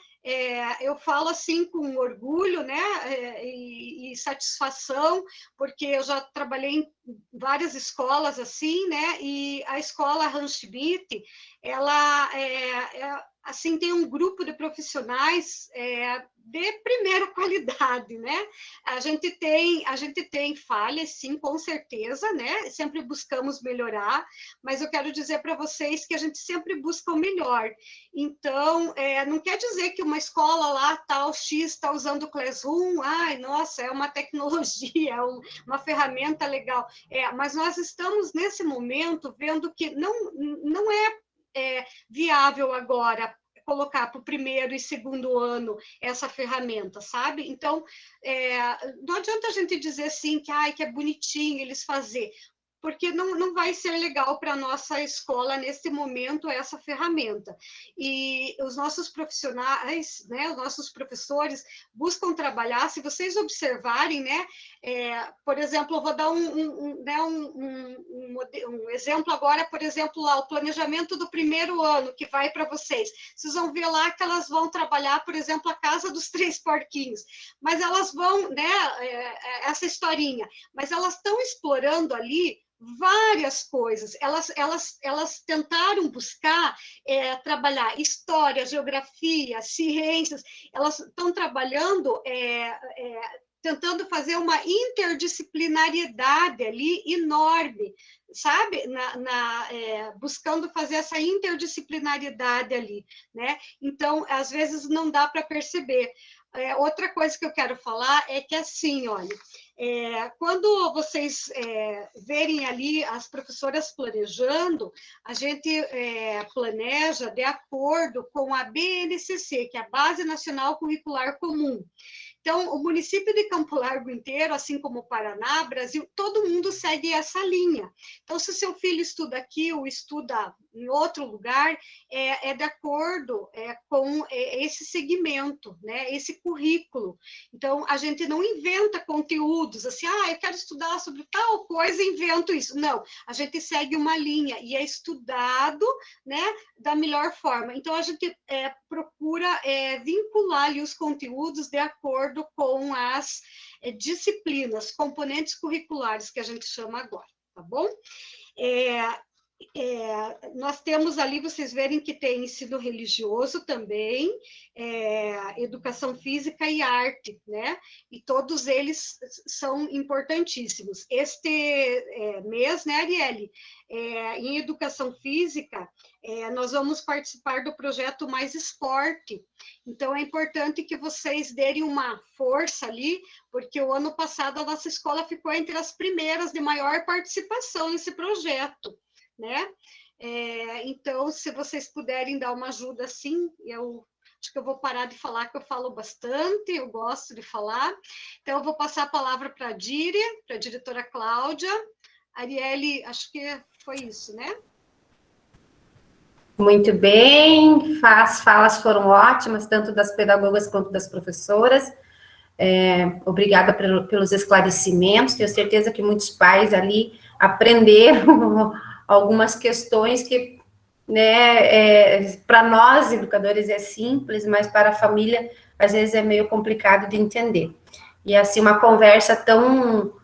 Eu falo assim com orgulho, né, e satisfação, porque eu já trabalhei em várias escolas assim, né, e a escola Hans Schmidt, ela assim, tem um grupo de profissionais de primeira qualidade, né? A gente tem falhas, sim, com certeza, né? Sempre buscamos melhorar, mas eu quero dizer para vocês que a gente sempre busca o melhor. Então, não quer dizer que uma escola lá, tal, X, está usando o Classroom, ai, nossa, é uma tecnologia, uma ferramenta legal. Mas nós estamos, nesse momento, vendo que não é viável agora colocar para o primeiro e segundo ano essa ferramenta, sabe? Então, não adianta a gente dizer assim que, que é bonitinho eles fazer, porque não vai ser legal para a nossa escola, nesse momento, essa ferramenta. E os nossos profissionais, né, os nossos professores buscam trabalhar, se vocês observarem, né, por exemplo, eu vou dar um exemplo agora, por exemplo, lá, o planejamento do primeiro ano, que vai para vocês. Vocês vão ver lá que elas vão trabalhar, por exemplo, a Casa dos Três Porquinhos, mas elas vão, né, essa historinha, mas elas estão explorando ali várias coisas. Elas tentaram buscar trabalhar história, geografia, ciências. Elas estão trabalhando, tentando fazer uma interdisciplinariedade ali enorme, sabe? Buscando fazer essa interdisciplinariedade ali, né? Então, às vezes, não dá para perceber. Outra coisa que eu quero falar é que, assim, olha, quando vocês verem ali as professoras planejando, a gente planeja de acordo com a BNCC, que é a Base Nacional Curricular Comum. Então, o município de Campo Largo inteiro, assim como o Paraná, Brasil, todo mundo segue essa linha. Então, se o seu filho estuda aqui ou estuda em outro lugar, é de acordo com esse segmento, né? Esse currículo. Então, a gente não inventa conteúdos assim, eu quero estudar sobre tal coisa, invento isso. Não, a gente segue uma linha e é estudado, né, da melhor forma. Então, a gente procura vincular ali os conteúdos de acordo com as disciplinas, componentes curriculares que a gente chama agora, tá bom? Nós temos ali, vocês verem que tem ensino religioso também, educação física e arte, né? E todos eles são importantíssimos. Este mês, né, Arielle, em educação física, nós vamos participar do projeto Mais Esporte. Então, é importante que vocês derem uma força ali, porque o ano passado a nossa escola ficou entre as primeiras de maior participação nesse projeto, né? Então, se vocês puderem dar uma ajuda assim, eu acho que eu vou parar de falar, que eu falo bastante, eu gosto de falar. Então, eu vou passar a palavra para a Dire, para a diretora Cláudia. Arielle, acho que foi isso, né? Muito bem, as falas foram ótimas, tanto das pedagogas quanto das professoras. Obrigada pelos esclarecimentos, tenho certeza que muitos pais ali aprenderam algumas questões que, né, para nós, educadores, é simples, mas para a família, às vezes, é meio complicado de entender. E, assim, uma conversa tão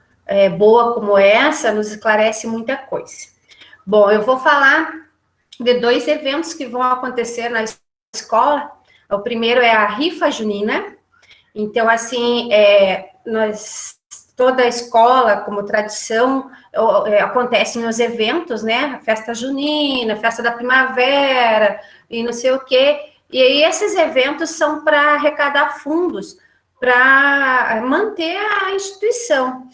boa como essa nos esclarece muita coisa. Bom, eu vou falar de 2 eventos que vão acontecer na escola. O primeiro é a Rifa Junina. Então, assim, toda a escola, como tradição, acontecem os eventos, né? Festa junina, festa da primavera, e não sei o quê. E aí, esses eventos são para arrecadar fundos, para manter a instituição.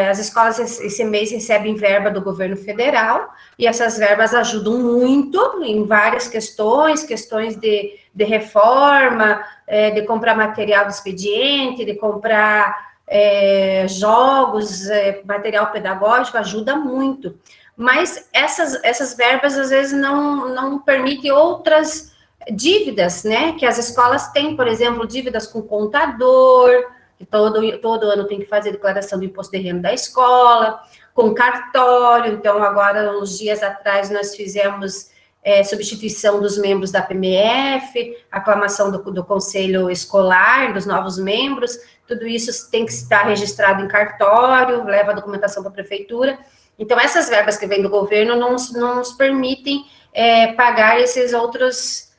As escolas, esse mês, recebem verba do governo federal, e essas verbas ajudam muito em várias questões de reforma, de comprar material do expediente, de comprar jogos, material pedagógico, ajuda muito. Mas essas verbas, às vezes, não permitem outras dívidas, né? Que as escolas têm, por exemplo, dívidas com contador, que todo ano tem que fazer declaração do imposto de renda da escola, com cartório. Então, agora, uns dias atrás, nós fizemos substituição dos membros da PMF, aclamação do conselho escolar, dos novos membros. Tudo isso tem que estar registrado em cartório, leva a documentação para a prefeitura. Então, essas verbas que vêm do governo não nos permitem pagar esses outros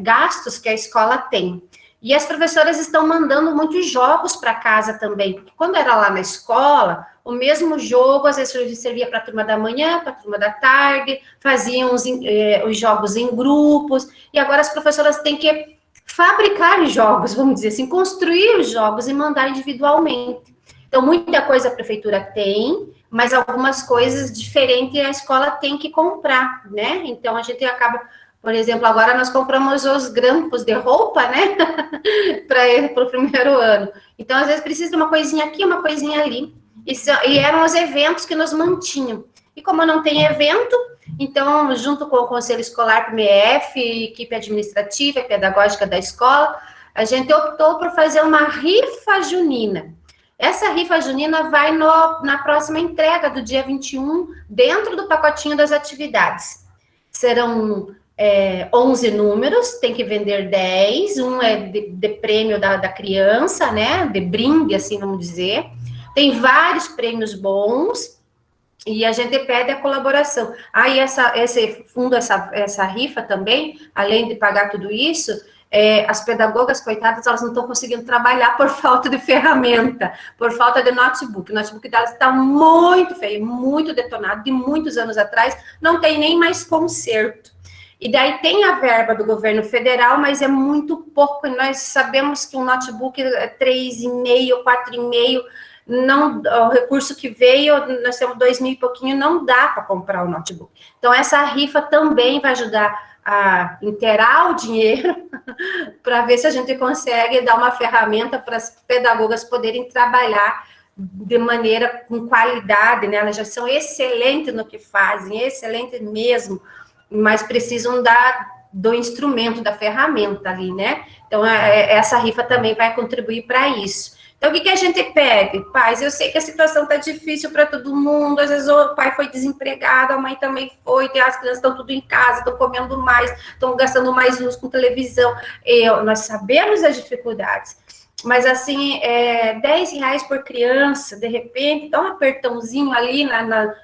gastos que a escola tem. E as professoras estão mandando muitos jogos para casa também, porque quando era lá na escola, o mesmo jogo, às vezes, servia para a turma da manhã, para a turma da tarde, faziam os jogos em grupos, e agora as professoras têm que fabricar jogos, vamos dizer assim, construir os jogos e mandar individualmente. Então, muita coisa a prefeitura tem, mas algumas coisas diferentes a escola tem que comprar, né? Então, a gente acaba Por exemplo, agora nós compramos os grampos de roupa, né? Para o primeiro ano. Então, às vezes, precisa de uma coisinha aqui, uma coisinha ali. E eram os eventos que nos mantinham. E como não tem evento, então, junto com o Conselho Escolar, PMF, equipe administrativa e pedagógica da escola, a gente optou por fazer uma rifa junina. Essa rifa junina vai na próxima entrega do dia 21, dentro do pacotinho das atividades. Serão 11 números, tem que vender 10, um é de prêmio da criança, né, de brinde, assim vamos dizer. Tem vários prêmios bons, e a gente pede a colaboração. Aí esse fundo, essa rifa também, além de pagar tudo isso, as pedagogas, coitadas, elas não estão conseguindo trabalhar por falta de ferramenta, por falta de notebook. O notebook delas está muito feio, muito detonado, de muitos anos atrás, não tem nem mais conserto. E daí tem a verba do governo federal, mas é muito pouco, e nós sabemos que um notebook é 3,5, 4,5, não, o recurso que veio, nós temos 2.000 e pouquinho, não dá para comprar o notebook. Então, essa rifa também vai ajudar a inteirar o dinheiro para ver se a gente consegue dar uma ferramenta para as pedagogas poderem trabalhar de maneira com qualidade, né? Elas já são excelentes no que fazem, excelentes mesmo, mas precisam do instrumento, da ferramenta ali, né? Então, essa rifa também vai contribuir para isso. Então, o que a gente pede? Pais, eu sei que a situação está difícil para todo mundo, às vezes o pai foi desempregado, a mãe também foi, as crianças estão tudo em casa, estão comendo mais, estão gastando mais luz com televisão. Nós sabemos as dificuldades, mas assim, R$10 por criança, de repente, dá um apertãozinho ali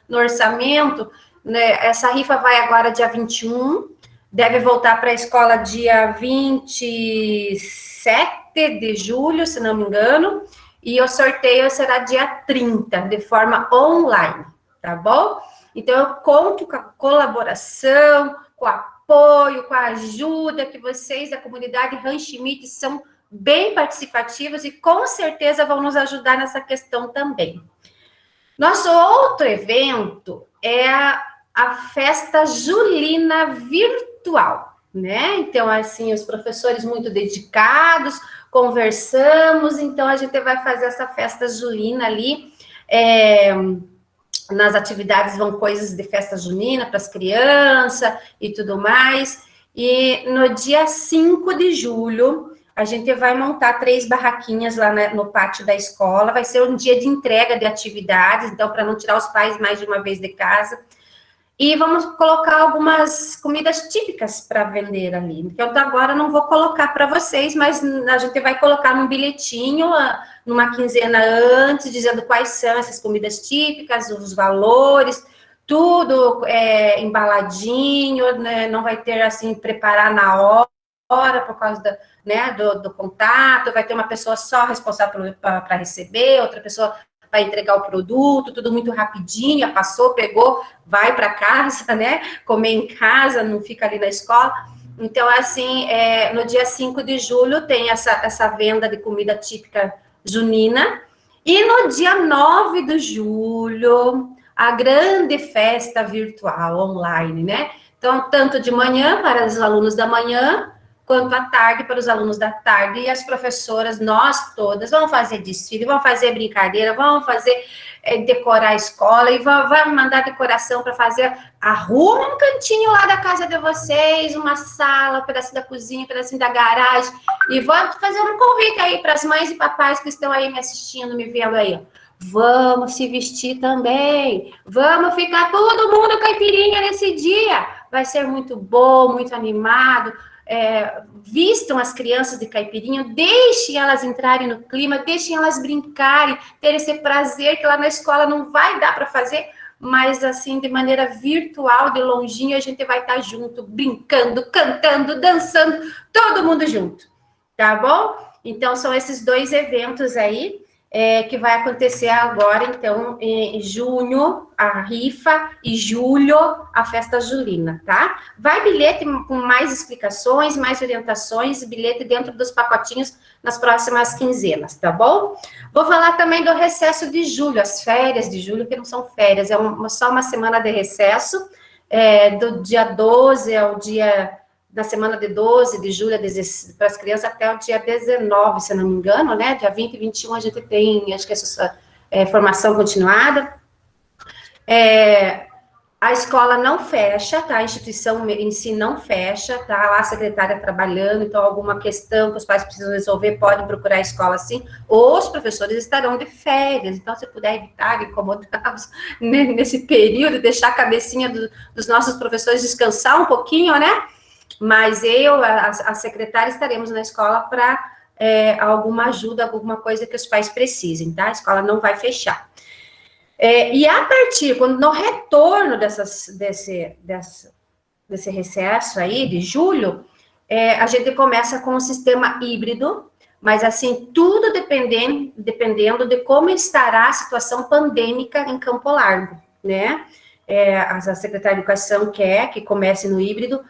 no orçamento, né? Essa rifa vai agora dia 21, deve voltar para a escola dia 27 de julho, se não me engano, e o sorteio será dia 30, de forma online, tá bom? Então, eu conto com a colaboração, com o apoio, com a ajuda, que vocês da comunidade Ranchimite são bem participativos e com certeza vão nos ajudar nessa questão também. Nosso outro evento é a festa julina virtual, né? Então, assim, os professores muito dedicados, conversamos, então a gente vai fazer essa festa julina ali, nas atividades vão coisas de festa junina para as crianças e tudo mais, e no dia 5 de julho, a gente vai montar 3 barraquinhas lá no pátio da escola, vai ser um dia de entrega de atividades, então, para não tirar os pais mais de uma vez de casa, e vamos colocar algumas comidas típicas para vender ali. Então, agora não vou colocar para vocês, mas a gente vai colocar num bilhetinho, numa quinzena antes, dizendo quais são essas comidas típicas, os valores, tudo embaladinho, né? Não vai ter, assim, preparar na hora, por causa do contato, vai ter uma pessoa só responsável para receber, outra pessoa para entregar o produto, tudo muito rapidinho, passou, pegou, vai para casa, né? Comer em casa, não fica ali na escola. Então, assim, no dia 5 de julho tem essa venda de comida típica junina. E no dia 9 de julho, a grande festa virtual online, né? Então, tanto de manhã para os alunos da manhã, quanto à tarde para os alunos da tarde, e as professoras, nós todas, vamos fazer desfile, vamos fazer brincadeira, vamos fazer, decorar a escola, e vamos mandar decoração para fazer, arruma um cantinho lá da casa de vocês, uma sala, um pedacinho da cozinha, um pedacinho da garagem, e vamos fazer um convite aí para as mães e papais que estão aí me assistindo, me vendo aí, ó. Vamos se vestir também, vamos ficar todo mundo caipirinha nesse dia, vai ser muito bom, muito animado. Vistam as crianças de caipirinha, deixem elas entrarem no clima, deixem elas brincarem, ter esse prazer que lá na escola não vai dar para fazer, mas assim, de maneira virtual, de longinho, a gente vai estar junto, brincando, cantando, dançando, todo mundo junto, tá bom? Então, são esses 2 eventos aí, que vai acontecer agora, então, em junho, a rifa, e julho, a festa julina, tá? Vai bilhete com mais explicações, mais orientações, bilhete dentro dos pacotinhos nas próximas quinzenas, tá bom? Vou falar também do recesso de julho, as férias de julho, que não são férias, só uma semana de recesso, do dia 12 ao dia da semana de 12 de julho para as crianças até o dia 19, se não me engano, né? Dia 20 e 21 a gente tem, acho que formação continuada. A escola não fecha, tá? A instituição em si não fecha, tá? Lá a secretária trabalhando, então alguma questão que os pais precisam resolver, podem procurar a escola sim, ou os professores estarão de férias, então se puder evitar incomodá-los nesse período, deixar a cabecinha dos nossos professores descansar um pouquinho, né? Mas a secretária, estaremos na escola para alguma ajuda, alguma coisa que os pais precisem, tá? A escola não vai fechar. E a partir, no retorno desse recesso aí, de julho, a gente começa com o sistema híbrido, mas assim, tudo dependendo de como estará a situação pandêmica em Campo Largo, né? A Secretaria de Educação quer que comece no híbrido,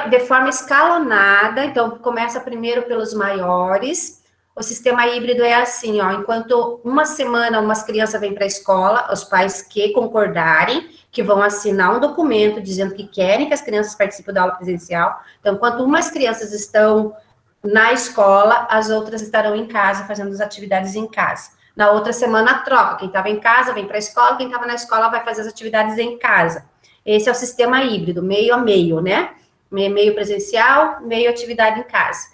de forma escalonada, então começa primeiro pelos maiores. O sistema híbrido é assim, ó, enquanto uma semana umas crianças vêm para a escola, os pais que concordarem, que vão assinar um documento dizendo que querem que as crianças participem da aula presencial. Então, enquanto umas crianças estão na escola, as outras estarão em casa, fazendo as atividades em casa. Na outra semana, troca. Quem estava em casa vem para a escola, quem estava na escola vai fazer as atividades em casa. Esse é o sistema híbrido, meio a meio, né? Meio presencial, meio atividade em casa.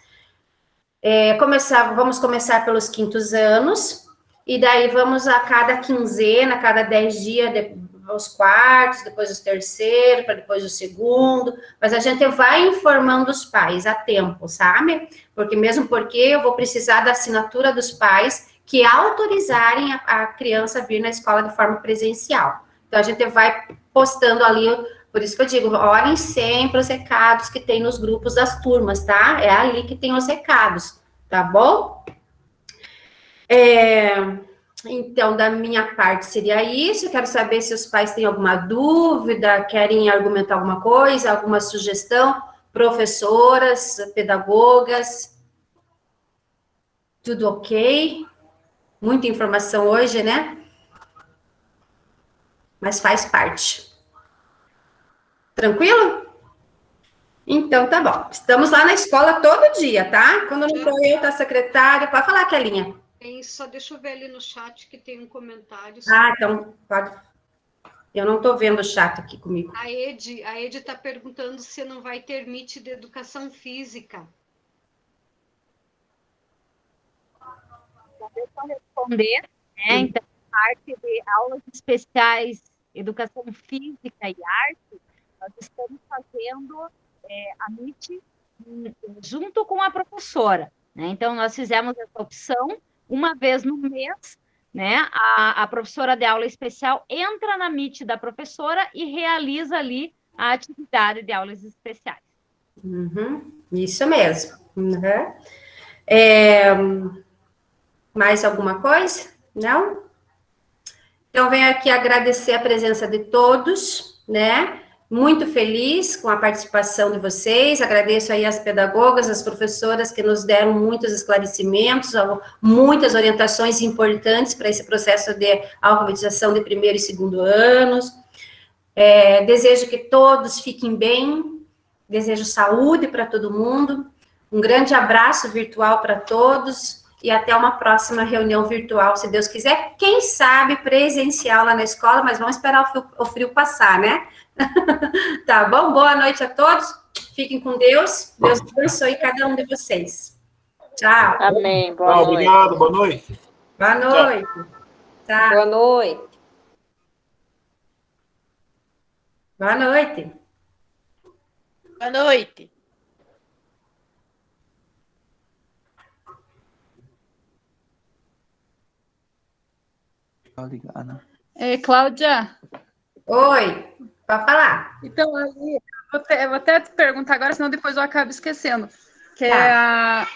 Vamos começar pelos 5º anos, e daí vamos a cada quinzena, a cada 10 dias, os quartos, depois os terceiros, para depois o segundo, mas a gente vai informando os pais a tempo, sabe? Porque eu vou precisar da assinatura dos pais que autorizarem a criança a vir na escola de forma presencial. Então, a gente vai postando ali. Por isso que eu digo, olhem sempre os recados que tem nos grupos das turmas, tá? É ali que tem os recados, tá bom? Então, da minha parte seria isso. Quero saber se os pais têm alguma dúvida, querem argumentar alguma coisa, alguma sugestão. Professoras, pedagogas, tudo ok? Muita informação hoje, né? Mas faz parte. Tranquilo? Então, tá bom. Estamos lá na escola todo dia, tá? Quando não estou eu, tá a secretária. Pode falar, Kelinha. Só deixa eu ver ali no chat que tem um comentário. Então, pode. Eu não estou vendo o chat aqui comigo. A Ed está perguntando se não vai ter Meet de educação física. Eu vou responder, né? Então, parte de aulas especiais, educação física e arte, nós estamos fazendo a Meet junto com a professora, né? Então, nós fizemos essa opção uma vez no mês, né? A professora de aula especial entra na Meet da professora e realiza ali a atividade de aulas especiais. Isso mesmo. Mais alguma coisa? Não? Então, venho aqui agradecer a presença de todos, né? Muito feliz com a participação de vocês, agradeço aí as pedagogas, as professoras que nos deram muitos esclarecimentos, muitas orientações importantes para esse processo de alfabetização de 1º e 2º anos. Desejo que todos fiquem bem, desejo saúde para todo mundo, um grande abraço virtual para todos, e até uma próxima reunião virtual, se Deus quiser, quem sabe presencial lá na escola, mas vamos esperar o frio passar, né? Tá bom? Boa noite a todos, fiquem com Deus, Deus abençoe cada um de vocês. Tchau. Amém, boa noite. Obrigado, boa noite. Boa noite. Tchau. Boa noite. Boa noite. Boa noite. Cláudia. Oi, pode falar. Então, ali, eu vou até te perguntar agora, senão depois eu acabo esquecendo. Que é